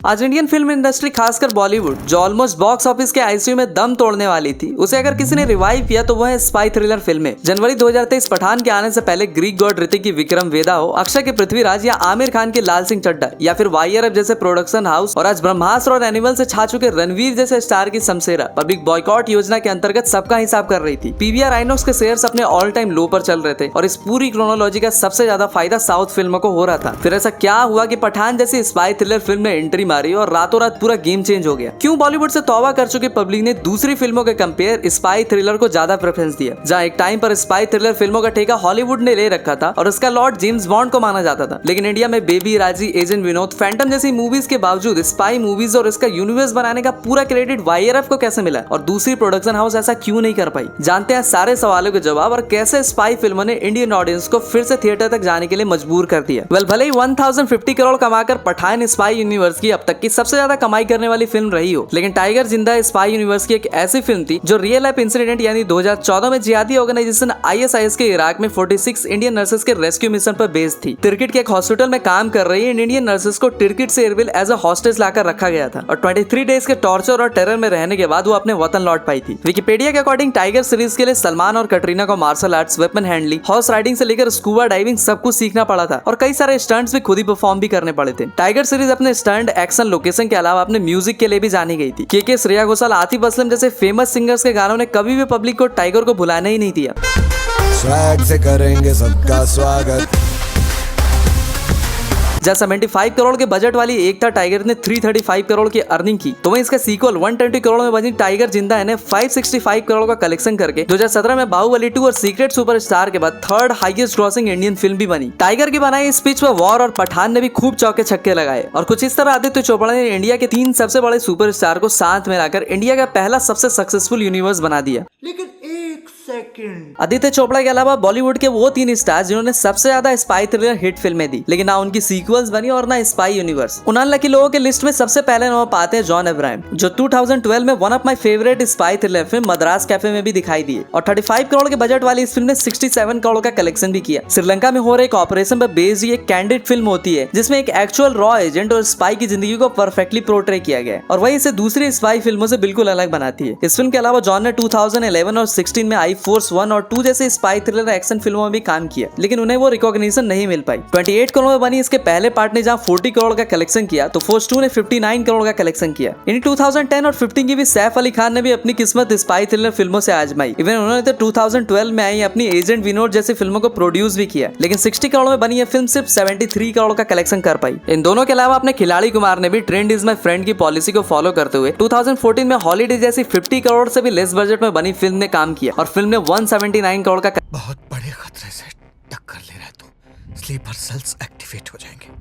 आज Indian film industry खासकर बॉलीवुड जो ऑलमोस्ट बॉक्स ऑफिस के आईसीयू में दम तोड़ने वाली थी, उसे अगर किसी ने रिवाइव किया तो वह है स्पाई थ्रिलर फिल्में। जनवरी 2023 पठान के आने से पहले ग्रीक गॉड ऋतिक की विक्रम वेदा हो, अक्षय के पृथ्वीराज या आमिर खान की लाल सिंह चड्ढा या फिर वाईआरएफ जैसे प्रोडक्शन हाउस और आज ब्रह्मास्त्र और एनिमल से छा चुके रणवीर जैसे स्टार की शमशेरा पब्लिक बॉयकॉट योजना के अंतर्गत सबका हिसाब कर रही थी। पीवीआर आइनॉक्स के शेयर्स अपने ऑल टाइम लो पर चल रहे थे और इस पूरी क्रोनोलॉजी का सबसे ज्यादा फायदा साउथ फिल्मों को हो रहा था। फिर ऐसा क्या हुआ कि पठान जैसी स्पाई थ्रिलर फिल्म ने एंट्री मारी और रातों रात पूरा गेम चेंज हो गया? क्यों बॉलीवुड से तौबा कर चुके पब्लिक ने दूसरी फिल्मों के कंपेयर स्पाई थ्रिलर को ज्यादा प्रेफरेंस दिया? जहां एक टाइम पर स्पाई थ्रिलर फिल्मों का ठेका हॉलीवुड ने ले रखा था और उसका लॉर्ड जेम्स बॉन्ड को माना जाता था, लेकिन इंडिया में बेबी, राजी, एजेंट विनोद, फैंटम जैसी मूवीज के बावजूद स्पाई मूवीज और इसका यूनिवर्स बनाने का पूरा क्रेडिट वाईआरएफ को कैसे मिला और दूसरी प्रोडक्शन हाउस ऐसा क्यों नहीं कर पाई? जानते हैं सारे सवालों के जवाब और कैसे स्पाई फिल्मों ने इंडियन ऑडियंस को फिर से थिएटर तक जाने के लिए मजबूर कर दिया। भले ही 1050 करोड़ कमाकर पठान स्पाई यूनिवर्स की अब तक की सबसे ज्यादा कमाई करने वाली फिल्म रही हो, लेकिन टाइगर जिंदा स्पाई यूनिवर्स की एक ऐसी फिल्म थी जो रियल लाइफ इंसिडेंट यानी 2014 में जिहादी ऑर्गेनाइजेशन आईएसआईएस के इराक में 46 इंडियन नर्सेस के रेस्क्यू मिशन पर बेस्ड थी। तिरकिट के एक हॉस्पिटल में काम कर रही इन इंडियन नर्सेस को तिरकिट से एयरबिल एज अ हॉस्टेज लाकर रखा गया था और 23 डेज के टॉर्चर और टेरर में रहने के बाद वो अपने वतन लौट पाई थी। विकिपीडिया के अकॉर्डिंग टाइगर सीरीज के लिए सलमान और कटरीना को martial arts, weapon handling, horse riding से लेकर स्कूबा डाइविंग सब कुछ सीखना पड़ा था और कई सारे स्टंट्स भी खुद ही परफॉर्म भी करने पड़े थे। टाइगर सीरीज अपने स्टंट, एक्शन, लोकेशन के अलावा अपने म्यूजिक के लिए भी जानी गई थी। के श्रेया घोषाल, आतिफ असलम जैसे फेमस सिंगर्स के गानों ने कभी भी पब्लिक को टाइगर को भुलाने ही नहीं दिया। स्वैग से करेंगे सबका स्वागत। जब 75 करोड़ के बजट वाली एक था टाइगर ने 335 करोड़ की अर्निंग की, तो वहीं इसका सीक्वल 120 करोड़ में बनी टाइगर जिंदा है ने 565 करोड़ का कलेक्शन करके 2017 में बाहुबली 2 और सीक्रेट सुपरस्टार के बाद third highest grossing Indian film भी बनी। टाइगर की बनाई इस पिच पर वॉर और पठान ने भी खूब चौके छक्के लगाए और कुछ इस तरह आदित्य चोपड़ा ने इंडिया के 3 सबसे बड़े सुपरस्टार को साथ में लाकर इंडिया का पहला सबसे सक्सेसफुल यूनिवर्स बना दिया। लेकिन एक सेकंड, आदित्य चोपड़ा के अलावा बॉलीवुड के वो 3 स्टार जिन्होंने सबसे ज्यादा स्पाई थ्रिलर हिट फिल्में दी, लेकिन ना उनकी सीक्वल्स बनी और ना स्पाई यूनिवर्स। उन अनलकी लोगों के लिस्ट में सबसे पहले नंबर पाते हैं जॉन अब्राहम, जो 2012 में one of my favourite spy thriller film Madras cafe में भी दिखाई दिए और 35 करोड़ के बजट वाली इस फिल्म ने 67 करोड़ का कलेक्शन भी किया। श्रीलंका में हो रहे एक ऑपरेशन पर बेस्ड एक कैंडिड फिल्म होती है जिसमें एक एक्चुअल रॉ एजेंट और स्पाई की जिंदगी को परफेक्टली पोर्ट्रे किया गया और वही इसे दूसरी स्पाई फिल्मों से बिल्कुल अलग बनाती है। इस फिल्म के अलावा जॉन ने 2011 और 16 में आई फोर्स 1 और 2 जैसे स्पाई थ्रिलर एक्शन फिल्मों में भी काम किया, लेकिन उन्हें वो रिकॉग्निशन नहीं मिल पाई। 28 करोड़ में बनी इसके पहले पार्ट ने जहां 40 करोड़ का कलेक्शन किया, तो फोर्स 2 ने 59 करोड़ का कलेक्शन किया। इन 2010 और 15 की भी सैफ अली खान ने भी अपनी किस्मत स्पाई थ्रिलर फिल्मों से आजमाई। इवन उन्होंने तो 2012 में आई अपनी एजेंट विनोद जैसी फिल्मों को प्रोड्यूस भी किया, लेकिन 60 करोड़ में बनी यह फिल्म सिर्फ 73 करोड़ का कलेक्शन कर पाई। इन दोनों के अलावा अपने खिलाड़ी कुमार ने भी ट्रेंड इज माय फ्रेंड की पॉलिसी को फॉलो करते हुए 2014 में हॉलीडे जैसी 50 करोड़ से भी लेस बजट में बनी फिल्म ने काम किया और फिल्म ने 179 करोड़ का बहुत बड़े खतरे से टक्कर ले रहा है तू, स्लीपर सेल्स एक्टिवेट हो जाएंगे।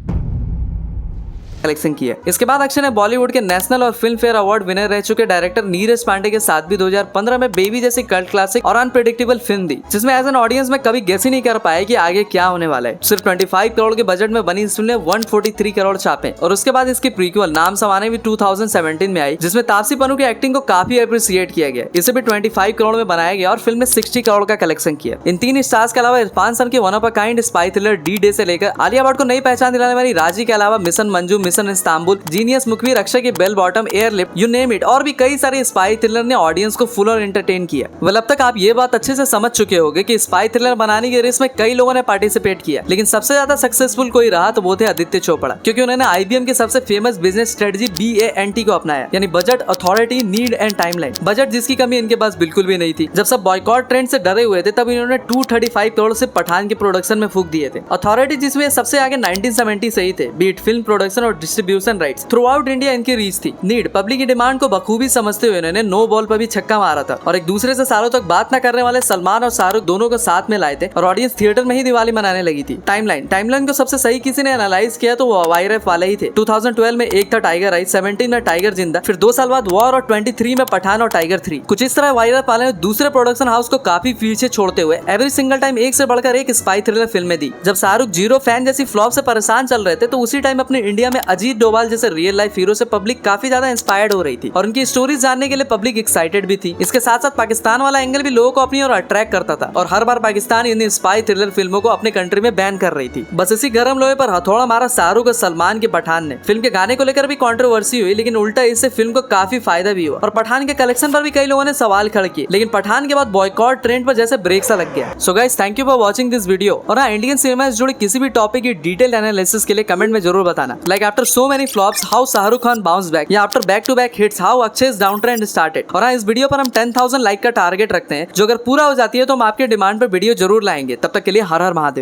कलेक्शन किया। इसके बाद अक्षय ने बॉलीवुड के नेशनल और फिल्म फेयर अवार्ड विनर रह चुके डायरेक्टर नीरज पांडे के साथ भी 2015 में बेबी जैसी कल्ट क्लासिक और अनप्रेडिक्टेबल फिल्म दी, जिसमें एज एन ऑडियंस में कभी गेस ही नहीं कर पाए कि आगे क्या होने वाला है। सिर्फ 25 करोड़ के बजट में बनी इस फिल्म ने 143 करोड़ छापे और उसके बाद इसकी प्रीक्वल नाम समाने भी 2017 में आई, जिसमें तापसी पन्नू की एक्टिंग को काफी अप्रिशिएट किया गया। इसे भी 25 करोड़ में बनाया गया और फिल्म ने 60 करोड़ का कलेक्शन किया। इन 3 स्टार्स के अलावा इरफान खान की one of a kind spy thriller D day से लेकर आलिया भट्ट को नई पहचान दिलाने वाली राजी के अलावा mission Majnu, mission Istanbul, genius, Mukhbir, Akshay की Bell Bottom, Airlift, you name it और भी कई सारे स्पाई थ्रिलर ने ऑडियंस को फुल और एंटरटेन किया। वेल, अब तक आप ये बात अच्छे से समझ चुके होंगे कि स्पाई थ्रिलर बनाने की रेस में कई लोगों ने पार्टिसिपेट किया, लेकिन सबसे ज्यादा सक्सेसफुल कोई रहा तो वो थे आदित्य चोपड़ा, क्योंकि उन्होंने आईबीएम की सबसे फेमस बिजनेस स्ट्रेटजी BANT को अपनाया, यानी budget, authority, need and timeline. Budget जिसकी कमी इनके पास बिल्कुल भी नहीं थी। जब सब बॉयकॉट ट्रेंड से डरे हुए थे तब इन्होंने 235 करोड़ से पठान के प्रोडक्शन में फूंक दिए थे। अथॉरिटी जिसमें सबसे आगे 1970 से ही थे, बीट फिल्म प्रोडक्शन और distribution rights through out India इनकी रीच थी। नीड पब्लिक की डिमांड को बखूबी समझते हुए इन्होंने नो बॉल पर भी छक्का मारा था और एक दूसरे से सालों तक बात न करने वाले सलमान और शाहरुख दोनों को साथ में लाए थे और ऑडियंस थिएटर में ही दिवाली मनाने लगी थी। टाइमलाइन को सबसे सही किसी ने एनालाइज किया तो वो वाईआरएफ वाले ही थे। 2012 में एक था टाइगर आई, 17 में टाइगर जिंदा, फिर 2 साल बाद वॉर और 23 में पठान और टाइगर 3। कुछ इस तरह वाईआरएफ वाले ने दूसरे प्रोडक्शन हाउस को काफी पीछे छोड़ते हुए एवरी सिंगल टाइम एक से बढ़कर एक स्पाई थ्रिलर फिल्में दी। जब शाहरुख जीरो फैन जैसी फ्लॉप से परेशान चल रहे थे तो उसी टाइम अपने इंडिया में अजीत डोभाल जैसे रियल लाइफ हीरो से पब्लिक काफी ज्यादा इंस्पायर्ड हो रही थी और उनकी स्टोरीज जानने के लिए पब्लिक एक्साइटेड भी थी। इसके साथ साथ पाकिस्तान वाला एंगल भी लोगों को अपनी ओर अट्रैक्ट करता था और हर बार पाकिस्तान इन स्पाई थ्रिलर फिल्मों को अपने कंट्री में बैन कर रही थी। बस इसी गरम लोहे पर हथौड़ा मारा शाहरुख और सलमान के पठान ने। फिल्म के गाने को लेकर भी कंट्रोवर्सी हुई, लेकिन उल्टा इससे फिल्म को काफी फायदा भी हुआ और पठान के कलेक्शन पर भी कई लोगों ने सवाल खड़े किए, लेकिन पठान के बाद बॉयकॉट ट्रेंड पर जैसे ब्रेक सा लग गया। So guys, thank you for watching this video. और हाँ, इंडियन सिनेमा से जुड़े किसी भी टॉपिक की डिटेल एनालिसिस के लिए कमेंट में जरूर बताना। Like after so many flops how Shahrukh Khan bounce back, या after back to back hits how Akshay down trend started. और हाँ, इस वीडियो पर हम 10,000 लाइक का टारगेट रखते हैं, जो अगर पूरा हो जाती है तो हम आपके डिमांड पर वीडियो जरूर लाएंगे। तब तक के लिए हर हर महादेव।